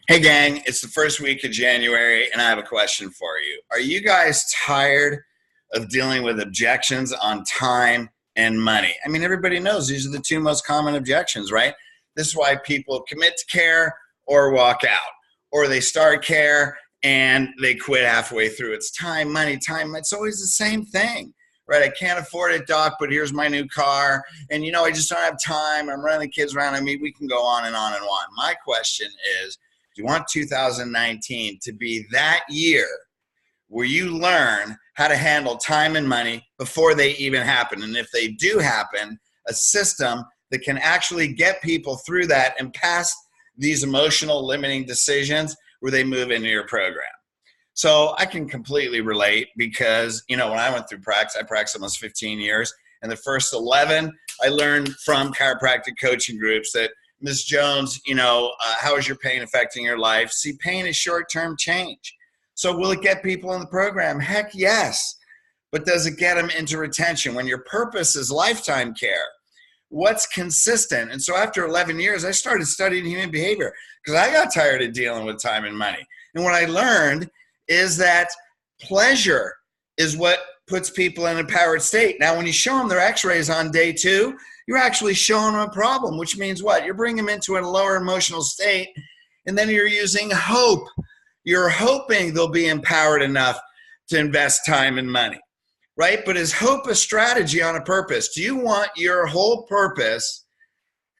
Hey gang, it's the first week of January and I have a question for you. Are you guys tired of dealing with objections on time and money? I mean, everybody knows these are the two most common objections, right? This is why people commit to care or walk out, or they start care and they quit halfway through. It's time, money, time. It's always the same thing, right? I can't afford it, doc, but here's my new car. And I just don't have time. I'm running the kids around. I mean, we can go on and on and on. My question is, you want 2019 to be that year where you learn how to handle time and money before they even happen. And if they do happen, a system that can actually get people through that and past these emotional limiting decisions where they move into your program. So I can completely relate because, when I went through practice, I practiced almost 15 years. And the first 11, I learned from chiropractic coaching groups that Ms. Jones, how is your pain affecting your life? See, pain is short-term change. So will it get people in the program? Heck yes. But does it get them into retention? When your purpose is lifetime care, what's consistent? And so after 11 years, I started studying human behavior because I got tired of dealing with time and money. And what I learned is that pleasure is what puts people in an empowered state. Now, when you show them their x-rays on day 2, you're actually showing them a problem, which means what? You're bringing them into a lower emotional state, and then you're using hope. You're hoping they'll be empowered enough to invest time and money, right? But is hope a strategy on a purpose? Do you want your whole purpose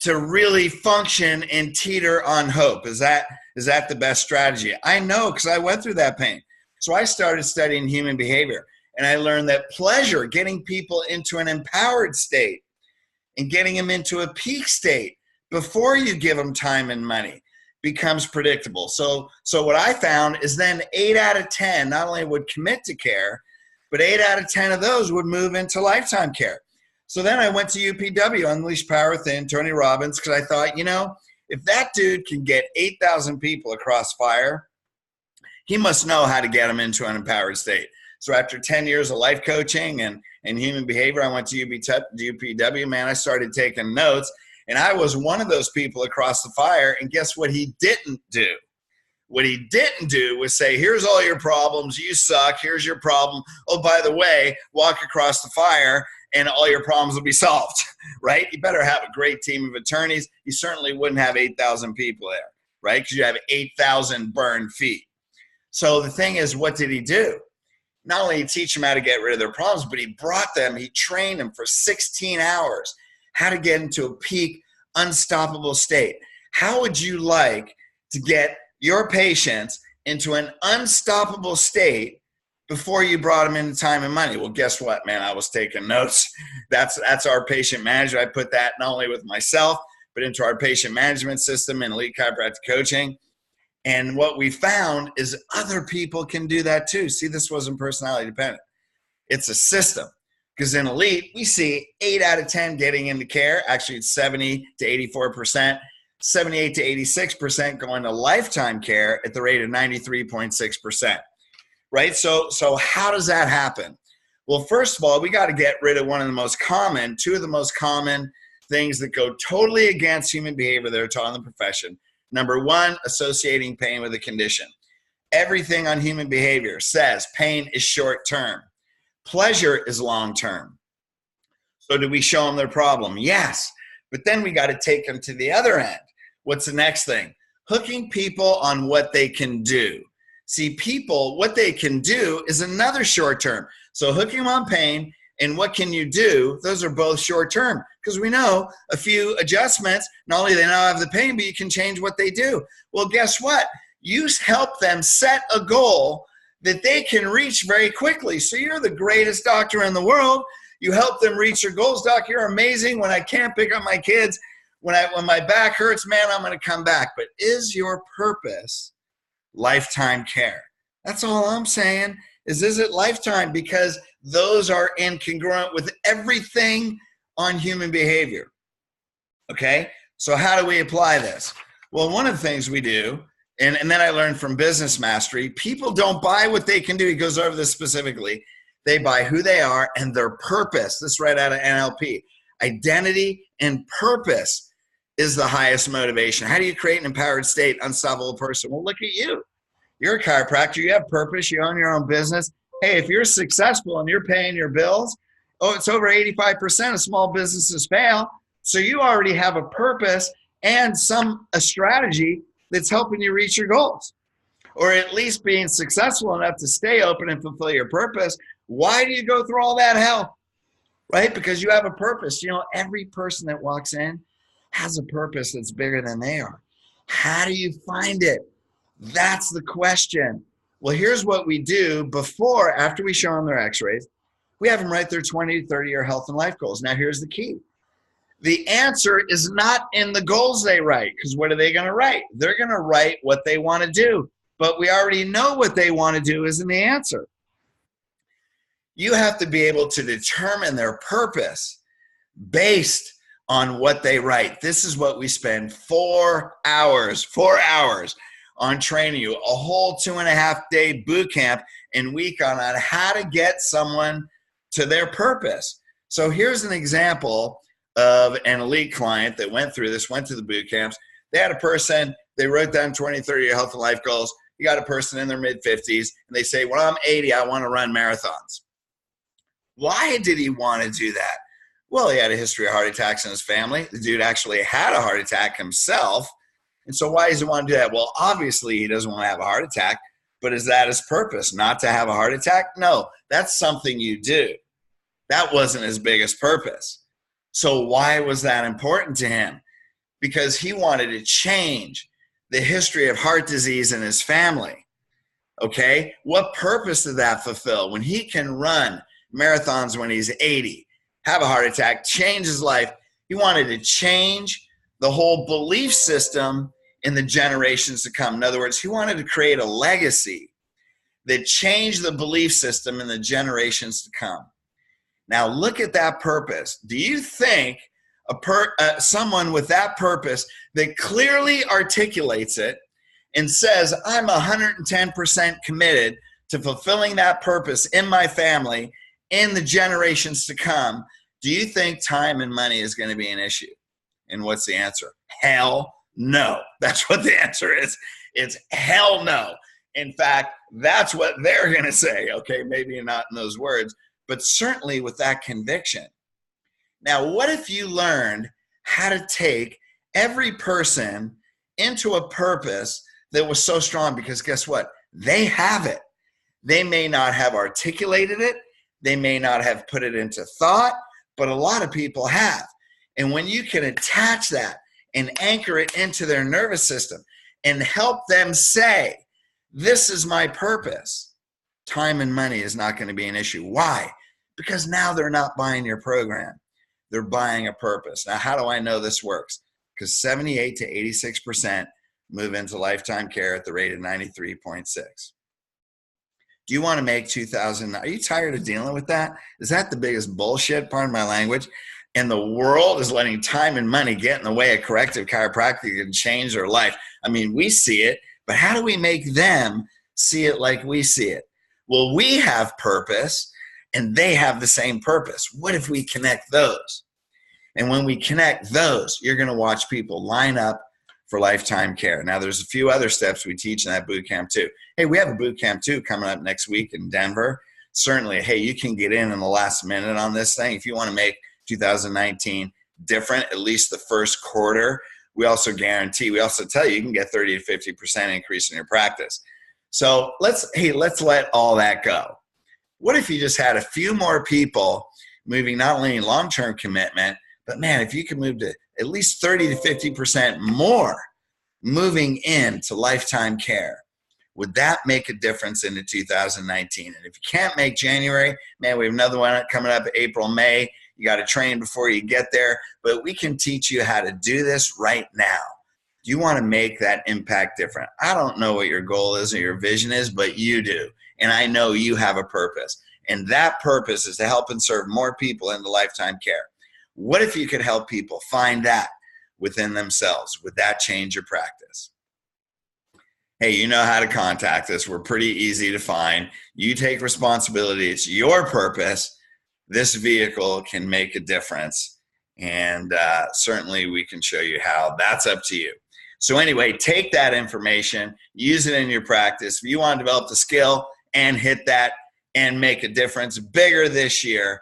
to really function and teeter on hope? Is that the best strategy? I know, because I went through that pain. So I started studying human behavior, and I learned that pleasure, getting people into an empowered state, and getting them into a peak state before you give them time and money becomes predictable. So what I found is then 8 out of 10 not only would commit to care, but 8 out of 10 of those would move into lifetime care. So then I went to UPW, Unleash Power Within, Tony Robbins, because I thought, if that dude can get 8,000 people across fire, he must know how to get them into an empowered state. So after 10 years of life coaching and human behavior, I went to UPW, man, I started taking notes, and I was one of those people across the fire, and guess what he didn't do? What he didn't do was say, here's all your problems, you suck, here's your problem. Oh, by the way, walk across the fire, and all your problems will be solved, right? You better have a great team of attorneys. You certainly wouldn't have 8,000 people there, right? Because you have 8,000 burned feet. So the thing is, what did he do? Not only did he teach them how to get rid of their problems, but he trained them for 16 hours, how to get into a peak, unstoppable state. How would you like to get your patients into an unstoppable state before you brought them into time and money? Well, guess what, man? I was taking notes. That's our patient manager. I put that not only with myself, but into our patient management system and Elite Chiropractic Coaching. And what we found is other people can do that too. See, this wasn't personality dependent. It's a system. Because in Elite, we see 8 out of 10 getting into care. Actually, it's 70 to 84%, 78 to 86% going to lifetime care at the rate of 93.6%. Right? So how does that happen? Well, first of all, we got to get rid of two of the most common things that go totally against human behavior that are taught in the profession. Number 1, associating pain with a condition. Everything on human behavior says pain is short-term. Pleasure is long-term. So do we show them their problem? Yes. But then we got to take them to the other end. What's the next thing? Hooking people on what they can do. See, people, what they can do is another short-term. So hooking them on pain and what can you do, those are both short-term. Because we know a few adjustments, not only they now have the pain, but you can change what they do. Well, guess what? You help them set a goal that they can reach very quickly. So you're the greatest doctor in the world. You help them reach their goals. Doc, you're amazing. When I can't pick up my kids, when my back hurts, man, I'm going to come back. But is your purpose lifetime care? That's all I'm saying. Is it lifetime? Because those are incongruent with everything on human behavior. Okay? So how do we apply this? Well, one of the things we do, and then I learned from Business Mastery, people don't buy what they can do. He goes over this specifically. They buy who they are and their purpose. This is right out of NLP. Identity and purpose is the highest motivation? How do you create an empowered state, unstoppable person? Well, look at you. You're a chiropractor. You have purpose. You own your own business. Hey, if you're successful and you're paying your bills, oh, it's over 85% of small businesses fail. So you already have a purpose and a strategy that's helping you reach your goals, or at least being successful enough to stay open and fulfill your purpose. Why do you go through all that hell? Right? Because you have a purpose. You know, every person that walks in has a purpose that's bigger than they are. How do you find it? That's the question. Well, here's what we do after we show them their x-rays, we have them write their 20 to 30-year health and life goals. Now, here's the key. The answer is not in the goals they write, because what are they going to write? They're going to write what they want to do, but we already know what they want to do isn't the answer. You have to be able to determine their purpose based on what they write. This is what we spend 4 hours on training you, a whole 2.5-day boot camp and week on how to get someone to their purpose. So here's an example of an elite client that went through this, went to the boot camps. They had a person, they wrote down 20, 30-year health and life goals. You got a person in their mid-50s, and they say, when I'm 80, I want to run marathons. Why did he want to do that? Well, he had a history of heart attacks in his family. The dude actually had a heart attack himself. And so why does he want to do that? Well, obviously he doesn't want to have a heart attack, but is that his purpose? Not to have a heart attack? No, that's something you do. That wasn't his biggest purpose. So why was that important to him? Because he wanted to change the history of heart disease in his family. Okay? What purpose did that fulfill? When he can run marathons when he's 80, have a heart attack, change his life, he wanted to change the whole belief system in the generations to come. In other words, he wanted to create a legacy that changed the belief system in the generations to come. Now look at that purpose. Do you think someone with that purpose that clearly articulates it and says, I'm 110% committed to fulfilling that purpose in my family, in the generations to come, do you think time and money is going to be an issue? And what's the answer? Hell no. That's what the answer is. It's hell no. In fact, that's what they're going to say. Okay, maybe not in those words, but certainly with that conviction. Now, what if you learned how to take every person into a purpose that was so strong? Because guess what? They have it. They may not have articulated it. They may not have put it into thought, but a lot of people have. And when you can attach that and anchor it into their nervous system and help them say, this is my purpose, time and money is not going to be an issue. Why? Because now they're not buying your program. They're buying a purpose. Now, how do I know this works? Because 78 to 86% move into lifetime care at the rate of 93.6. Do you want to make 2,000? Are you tired of dealing with that? Is that the biggest bullshit, pardon my language? And the world is letting time and money get in the way of corrective chiropractic and change their life. I mean, we see it, but how do we make them see it like we see it? Well, we have purpose and they have the same purpose. What if we connect those? And when we connect those, you're going to watch people line up for lifetime care. Now, there's a few other steps we teach in that boot camp too. Hey, we have a boot camp too coming up next week in Denver. Certainly, hey, you can get in the last minute on this thing. If you want to make 2019 different, at least the first quarter, we also guarantee, we also tell you can get 30 to 50% increase in your practice. So let's let all that go. What if you just had a few more people moving not only in long-term commitment, but man, if you could move to at least 30 to 50% more moving into lifetime care, would that make a difference into 2019? And if you can't make January, man, we have another one coming up April, May. You got to train before you get there, but we can teach you how to do this right now. You want to make that impact different. I don't know what your goal is or your vision is, but you do. And I know you have a purpose. And that purpose is to help and serve more people into lifetime care. What if you could help people find that within themselves? Would that change your practice? Hey, you know how to contact us. We're pretty easy to find. You take responsibility. It's your purpose. This vehicle can make a difference. And certainly we can show you how. That's up to you. So anyway, take that information, use it in your practice. If you want to develop the skill and hit that and make a difference bigger this year,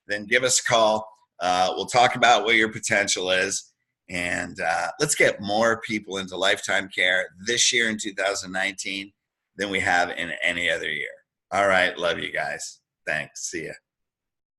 then give us a call. We'll talk about what your potential is. And let's get more people into lifetime care this year in 2019 than we have in any other year. All right. Love you guys. Thanks. See ya.